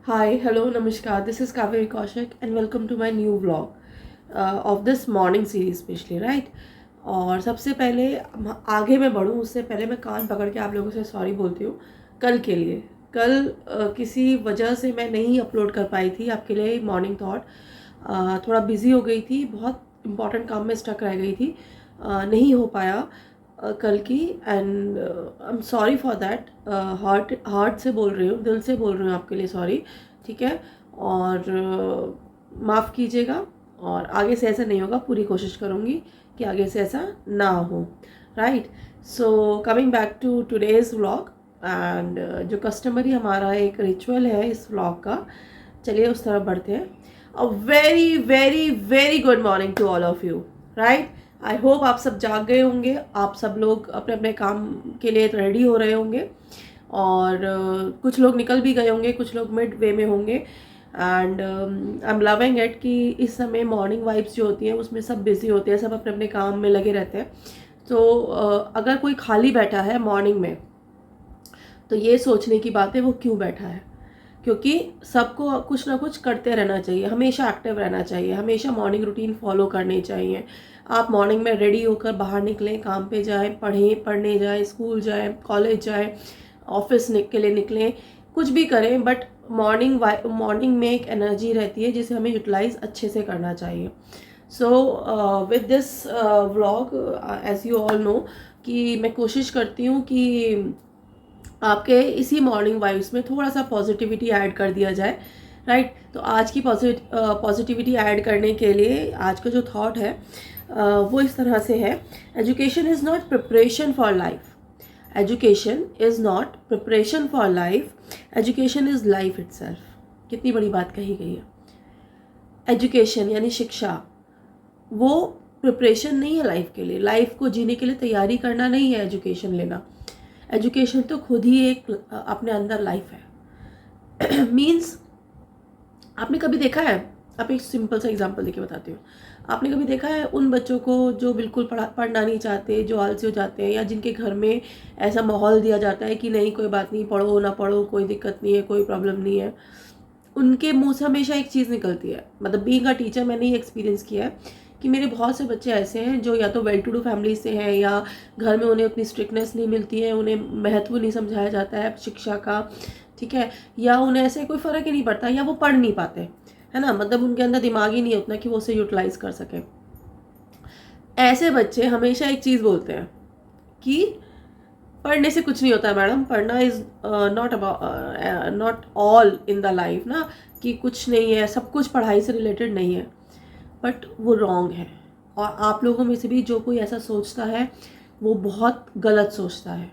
Hi, hello, namaskar. This is Kaveri Kaushik and welcome to my new vlog of this morning series especially, right? और सबसे पहले आगे मैं बढ़ूँ उससे पहले मैं कान पकड़ के आप लोगों से सॉरी बोलती हूँ कल के लिए। कल किसी वजह से मैं नहीं अपलोड कर पाई थी आपके लिए मॉर्निंग थॉट। थोड़ा बिजी हो गई थी, बहुत इंपॉर्टेंट काम में स्टक रह गई थी, नहीं हो पाया कल की। And I am sorry for that. Heart से बोल रही हूँ, दिल से बोल रही हूँ आपके लिए सॉरी, ठीक है। और माफ़ कीजिएगा और आगे से ऐसा नहीं होगा, पूरी कोशिश करूँगी कि आगे से ऐसा ना हो, right. So coming back to today's vlog and जो कस्टमरी हमारा एक रिचुअल है इस व्लॉग का, चलिए उस तरफ बढ़ते हैं। A very very very good morning to all of you, right. I hope आप सब जाग गए होंगे, आप सब लोग अपने अपने काम के लिए रेडी हो रहे होंगे और कुछ लोग निकल भी गए होंगे, कुछ लोग मिड वे में होंगे। And I am loving it कि इस समय मॉर्निंग वाइब्स जो होती हैं उसमें सब बिजी होते हैं, सब अपने अपने काम में लगे रहते हैं। तो अगर कोई खाली बैठा है मॉर्निंग में तो ये सोचने की बात है वो क्यों बैठा है, क्योंकि सबको कुछ ना कुछ करते रहना चाहिए, हमेशा एक्टिव रहना चाहिए, हमेशा मॉर्निंग रूटीन फॉलो करनी चाहिए। आप मॉर्निंग में रेडी होकर बाहर निकलें, काम पे जाएं, पढ़ने जाएं, स्कूल जाएं, कॉलेज जाएं, ऑफिस के लिए निकलें, कुछ भी करें, बट मॉर्निंग में एक एनर्जी रहती है जिसे हमें यूटिलाइज अच्छे से करना चाहिए। So with this vlog as you all know कि मैं कोशिश करती हूँ कि आपके इसी मॉर्निंग वाइब्स में थोड़ा सा पॉजिटिविटी ऐड कर दिया जाए, राइट। तो आज की पॉजिटिविटी ऐड करने के लिए आज का जो थॉट है वो इस तरह से है। Education is not preparation for life, education is not preparation for life, education is life itself. कितनी बड़ी बात कही गई है। एजुकेशन यानी शिक्षा वो प्रिपरेशन नहीं है लाइफ के लिए, लाइफ को जीने के लिए तैयारी करना नहीं है एजुकेशन लेना। एजुकेशन तो खुद ही एक अपने अंदर लाइफ है। मीन्स आपने कभी देखा है, आप एक सिंपल सा एग्जांपल देके बताती हूँ। आपने कभी देखा है उन बच्चों को जो बिल्कुल पढ़ना नहीं चाहते, जो आलसी हो जाते हैं, या जिनके घर में ऐसा माहौल दिया जाता है कि नहीं कोई बात नहीं, पढ़ो ना पढ़ो कोई दिक्कत नहीं है, कोई प्रॉब्लम नहीं है, उनके मुंह से हमेशा एक चीज़ निकलती है। मतलब बीइंग अ टीचर मैंने ये एक्सपीरियंस किया है कि मेरे बहुत से बच्चे ऐसे हैं जो या तो वेल टू डू फैमिली से हैं, या घर में उन्हें उतनी स्ट्रिक्टनेस नहीं मिलती है, उन्हें महत्व नहीं समझाया जाता है शिक्षा का, ठीक है, या उन्हें ऐसे कोई फ़र्क ही नहीं पड़ता, या वो पढ़ नहीं पाते, है ना। मतलब उनके अंदर दिमाग ही नहीं उतना कि वो उसे यूटिलाइज कर सकें। ऐसे बच्चे हमेशा एक चीज़ बोलते हैं कि पढ़ने से कुछ नहीं होता है मैडम, पढ़ना is not all in the life ना, कि कुछ नहीं है, सब कुछ पढ़ाई से रिलेटेड नहीं है। बट वो रॉन्ग है। और आप लोगों में से भी जो कोई ऐसा सोचता है वो बहुत गलत सोचता है,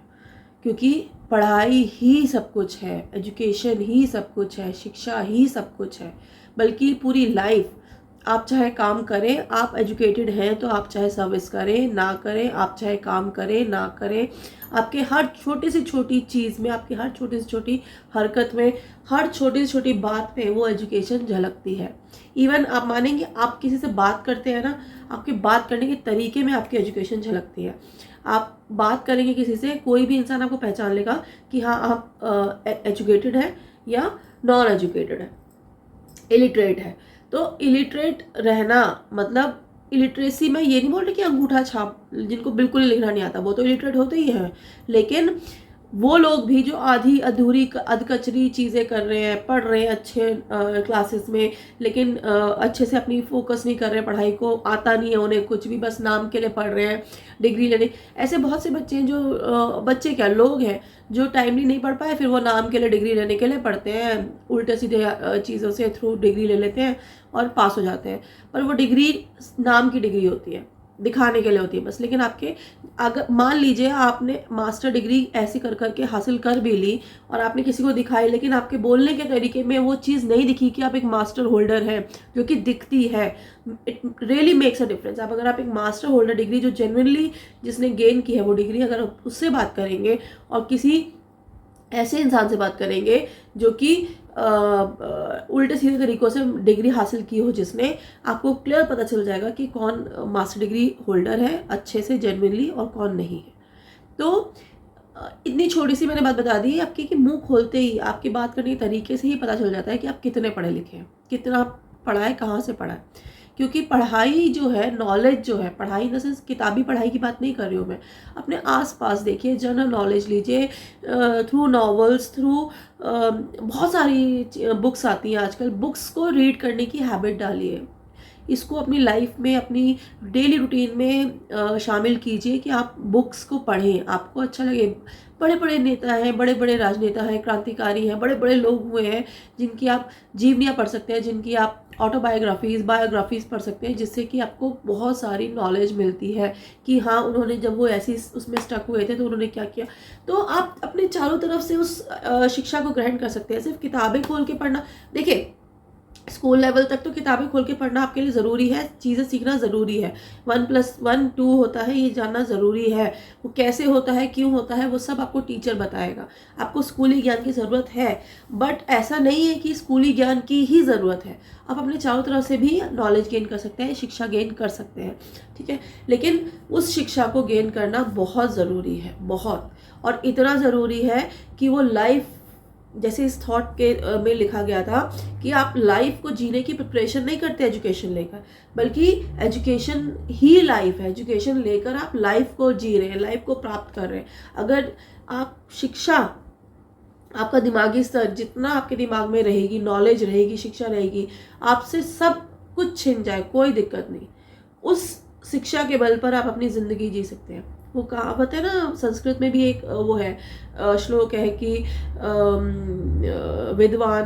क्योंकि पढ़ाई ही सब कुछ है, एजुकेशन ही सब कुछ है, शिक्षा ही सब कुछ है। बल्कि पूरी लाइफ आप चाहे काम करें, आप एजुकेटेड हैं तो आप चाहे सर्विस करें ना करें, आप चाहे काम करें ना करें, आपके हर छोटी से छोटी चीज़ में, आपकी हर छोटी से छोटी हरकत में, हर छोटी से छोटी बात पे वो एजुकेशन झलकती है। इवन आप मानेंगे, आप किसी से बात करते हैं ना, आपके बात करने के तरीके में आपकी एजुकेशन झलकती है। आप बात करेंगे किसी से, कोई भी इंसान आपको पहचान लेगा कि हाँ आप एजुकेटेड है या नॉन एजुकेटेड है, इलिटरेट है। तो इलिटरेट रहना मतलब, इलिटरेसी में ये नहीं बोल रही कि अंगूठा छाप, जिनको बिल्कुल ही लिखना नहीं आता वो तो इलिटरेट होते ही हैं, लेकिन वो लोग भी जो आधी अधूरी अधकचरी चीज़ें कर रहे हैं, पढ़ रहे हैं अच्छे क्लासेस में, लेकिन अच्छे से अपनी फोकस नहीं कर रहे हैं, पढ़ाई को आता नहीं है उन्हें कुछ भी, बस नाम के लिए पढ़ रहे हैं डिग्री लेने। ऐसे बहुत से बच्चे हैं जो बच्चे क्या लोग हैं जो टाइमली नहीं पढ़ पाए, फिर वो नाम के लिए डिग्री लेने के लिए पढ़ते हैं, उल्टे सीधे चीज़ों से थ्रू डिग्री ले लेते हैं और पास हो जाते हैं। पर वो डिग्री नाम की डिग्री होती है, दिखाने के लिए होती है बस। लेकिन आपके, अगर मान लीजिए आपने मास्टर डिग्री ऐसी कर करके हासिल कर भी ली और आपने किसी को दिखाई, लेकिन आपके बोलने के तरीके में वो चीज़ नहीं दिखी कि आप एक मास्टर होल्डर हैं, जो कि दिखती है। It really makes a difference. आप अगर आप एक मास्टर होल्डर डिग्री जो जेन्युइनली जिसने गेन की है वो डिग्री, अगर आप उससे बात करेंगे और किसी ऐसे इंसान से बात करेंगे जो कि उल्टे सीधे तरीक़ों से डिग्री हासिल की हो, जिसने, आपको क्लियर पता चल जाएगा कि कौन मास्टर डिग्री होल्डर है अच्छे से जेन्युइनली और कौन नहीं है। तो इतनी छोटी सी मैंने बात बता दी आपकी कि मुंह खोलते ही आपकी बात करने के तरीके से ही पता चल जाता है कि आप कितने पढ़े लिखे हैं, कितना पढ़ा है, कहाँ से पढ़ा है। क्योंकि पढ़ाई जो है, नॉलेज जो है, पढ़ाई इन द सेंस किताबी पढ़ाई की बात नहीं कर रही हूँ मैं, अपने आसपास देखिए, जनरल नॉलेज लीजिए, थ्रू नॉवेल्स, थ्रू बहुत सारी बुक्स आती हैं आजकल। बुक्स को रीड करने की हैबिट डालिए, इसको अपनी लाइफ में, अपनी डेली रूटीन में शामिल कीजिए कि आप बुक्स को पढ़ें, आपको अच्छा लगे। बड़े बड़े नेता हैं, बड़े बड़े राजनेता हैं, क्रांतिकारी हैं, बड़े बड़े लोग हुए हैं जिनकी आप जीवनियाँ पढ़ सकते हैं, जिनकी आप ऑटोबायोग्राफीज़, बायोग्राफीज़ पढ़ सकते हैं, जिससे कि आपको बहुत सारी नॉलेज मिलती है कि हाँ, उन्होंने जब वो ऐसी उसमें स्टक हुए थे तो उन्होंने क्या किया। तो आप अपने चारों तरफ से उस शिक्षा को ग्रहण कर सकते हैं। सिर्फ किताबें खोल के पढ़ना, देखिए स्कूल लेवल तक तो किताबें खोल के पढ़ना आपके लिए ज़रूरी है, चीज़ें सीखना ज़रूरी है। 1+1 2 होता है, ये जानना ज़रूरी है। वो कैसे होता है, क्यों होता है, वो सब आपको टीचर बताएगा। आपको स्कूली ज्ञान की ज़रूरत है, बट ऐसा नहीं है कि स्कूली ज्ञान की ही ज़रूरत है। आप अपने चारों तरफ से भी नॉलेज गेन कर सकते हैं, शिक्षा गेन कर सकते हैं, ठीक है। लेकिन उस शिक्षा को गेन करना बहुत ज़रूरी है, बहुत, और इतना ज़रूरी है कि वो लाइफ, जैसे इस थॉट के में लिखा गया था कि आप लाइफ को जीने की प्रिपरेशन नहीं करते एजुकेशन लेकर, बल्कि एजुकेशन ही लाइफ है। एजुकेशन लेकर आप लाइफ को जी रहे हैं, लाइफ को प्राप्त कर रहे हैं। अगर आप शिक्षा, आपका दिमागी स्तर जितना आपके दिमाग में रहेगी, नॉलेज रहेगी, शिक्षा रहेगी, आपसे सब कुछ छिन जाए, कोई दिक्कत नहीं। उस शिक्षा के बल पर आप अपनी ज़िंदगी जी सकते हैं। वो कहावत है ना, संस्कृत में भी एक वो है, श्लोक है कि विद्वान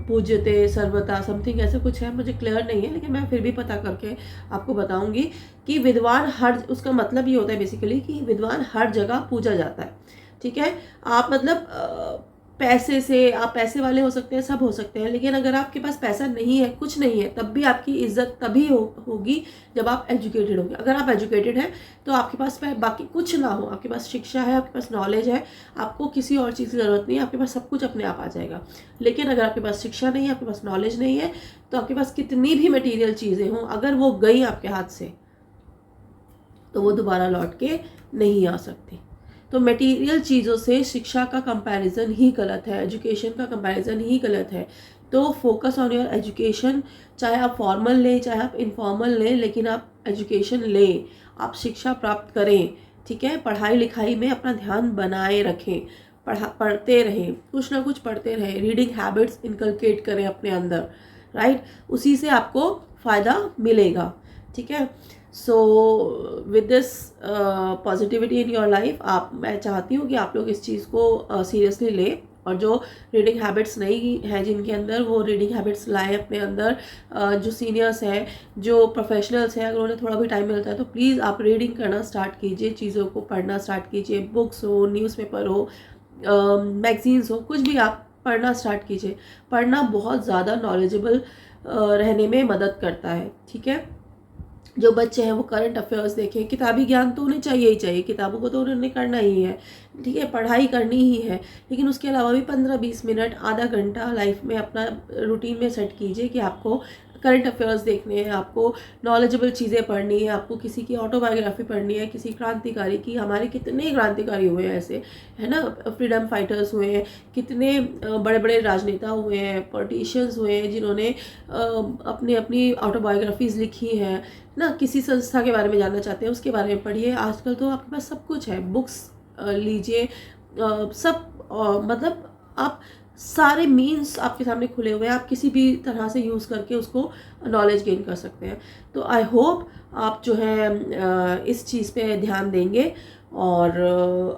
पूज्यते सर्वथा, समथिंग ऐसे कुछ है, मुझे क्लियर नहीं है, लेकिन मैं फिर भी पता करके आपको बताऊंगी कि विद्वान हर, उसका मतलब ये होता है बेसिकली कि विद्वान हर जगह पूजा जाता है, ठीक है। आप मतलब पैसे से, आप पैसे वाले हो सकते हैं, सब हो सकते हैं, लेकिन अगर आपके पास पैसा नहीं है, कुछ नहीं है, तब भी आपकी इज्जत तभी होगी जब आप एजुकेटेड होंगे। अगर आप एजुकेटेड हैं तो आपके पास बाकी कुछ ना हो, आपके पास शिक्षा है, आपके पास नॉलेज है, आपको किसी और चीज़ की ज़रूरत नहीं है, आपके पास सब कुछ अपने आप आ जाएगा। लेकिन अगर आपके पास शिक्षा नहीं है, आपके पास नॉलेज नहीं है, तो आपके पास कितनी भी मटीरियल चीज़ें हों, अगर वो गई आपके हाथ से तो वो दोबारा लौट के नहीं आ सकती। तो मटेरियल चीज़ों से शिक्षा का कंपैरिजन ही गलत है, एजुकेशन का कंपैरिजन ही गलत है। तो फोकस ऑन योर एजुकेशन, चाहे आप फॉर्मल लें, चाहे आप इनफॉर्मल लें, लेकिन आप एजुकेशन लें, आप शिक्षा प्राप्त करें, ठीक है। पढ़ाई लिखाई में अपना ध्यान बनाए रखें, पढ़ते रहें, कुछ ना कुछ पढ़ते रहें, रीडिंग हैबिट्स इनकलकेट करें अपने अंदर, राइट। उसी से आपको फ़ायदा मिलेगा, ठीक है। सो with this positivity in your life, मैं चाहती हूँ कि आप लोग इस चीज़ को सीरियसली लें, और जो रीडिंग हैबिट्स नहीं है जिनके अंदर, वो रीडिंग हैबिट्स लाएं अपने अंदर। जो सीनियर्स हैं, जो प्रोफेशनल्स हैं, अगर उन्हें थोड़ा भी टाइम मिलता है तो प्लीज़ आप रीडिंग करना स्टार्ट कीजिए, चीज़ों को पढ़ना स्टार्ट कीजिए, बुक्स हो, न्यूज़पेपर हो, मैगजीन्स हो, कुछ भी आप पढ़ना स्टार्ट कीजिए। पढ़ना बहुत ज़्यादा नॉलेजेबल रहने में मदद करता है, ठीक है। जो बच्चे हैं वो करंट अफेयर्स देखें, किताबी ज्ञान तो उन्हें चाहिए ही चाहिए, किताबों को तो उन्हें करना ही है, ठीक है, पढ़ाई करनी ही है, लेकिन उसके अलावा भी 15-20 मिनट, आधा घंटा लाइफ में अपना रूटीन में सेट कीजिए कि आपको करंट अफेयर्स देखने हैं, आपको नॉलेजेबल चीज़ें पढ़नी है, आपको किसी की ऑटोबायोग्राफी पढ़नी है, किसी क्रांतिकारी की। हमारे कितने क्रांतिकारी हुए हैं ऐसे, है ना, फ्रीडम फाइटर्स हुए हैं, कितने बड़े बड़े राजनेता हुए हैं, पॉलिटिशियंस हुए हैं, जिन्होंने अपनी अपनी ऑटोबायोग्राफीज़ लिखी हैं ना। किसी संस्था के बारे में जानना चाहते हैं, उसके बारे में पढ़िए। आजकल तो आपके पास सब कुछ है, बुक्स लीजिए, सब मतलब आप सारे मीन्स आपके सामने खुले हुए हैं, आप किसी भी तरह से यूज़ करके उसको नॉलेज गेन कर सकते हैं। तो आई होप आप जो है इस चीज़ पे ध्यान देंगे और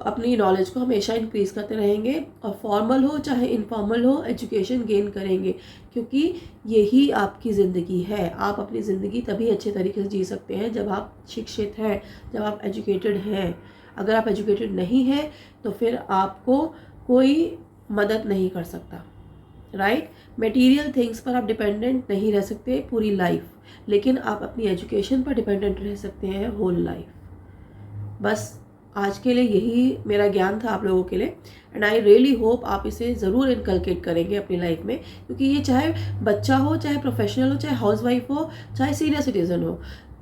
अपनी नॉलेज को हमेशा इंक्रीज़ करते रहेंगे, और फॉर्मल हो चाहे इनफॉर्मल हो, एजुकेशन गेन करेंगे, क्योंकि यही आपकी ज़िंदगी है। आप अपनी ज़िंदगी तभी अच्छे तरीके से जी सकते हैं जब आप शिक्षित हैं, जब आप एजुकेटेड हैं। अगर आप एजुकेटेड नहीं हैं तो फिर आपको कोई मदद नहीं कर सकता, राइट। मटेरियल थिंग्स पर आप डिपेंडेंट नहीं रह सकते पूरी लाइफ, लेकिन आप अपनी एजुकेशन पर डिपेंडेंट रह सकते हैं होल लाइफ। बस आज के लिए यही मेरा ज्ञान था आप लोगों के लिए, एंड आई रियली होप आप इसे ज़रूर इनकलकेट करेंगे अपनी लाइफ में, क्योंकि ये चाहे बच्चा हो, चाहे प्रोफेशनल हो, चाहे हाउसवाइफ हो, चाहे सीनियर सिटीज़न हो,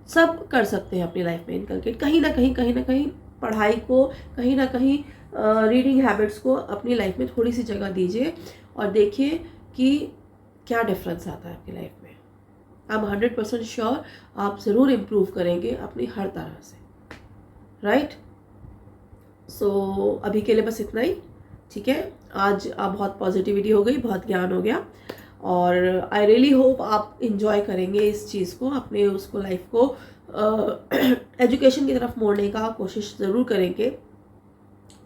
सब कर सकते हैं अपनी लाइफ में इनकलकेट। कहीं ना कहीं पढ़ाई को कहीं ना कहीं, रीडिंग हैबिट्स को अपनी लाइफ में थोड़ी सी जगह दीजिए और देखिए कि क्या डिफरेंस आता है आपकी लाइफ में। आई एम 100% श्योर आप ज़रूर इम्प्रूव करेंगे अपनी हर तरह से, राइट। सो अभी के लिए बस इतना ही, ठीक है। आज बहुत पॉजिटिविटी हो गई, बहुत ज्ञान हो गया, और आई रियली होप आप इंजॉय करेंगे इस चीज़ को, अपने उसको लाइफ को एजुकेशन की तरफ मोड़ने का कोशिश ज़रूर करेंगे,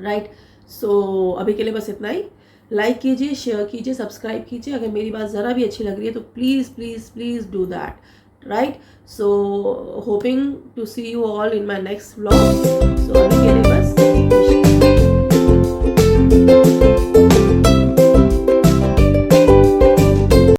राइट। सो अभी के लिए बस इतना ही। लाइक कीजिए, शेयर कीजिए, सब्सक्राइब कीजिए। अगर मेरी बात ज़रा भी अच्छी लग रही है तो please please please do that, right. So hoping to see you all in my next vlog. So अभी के लिए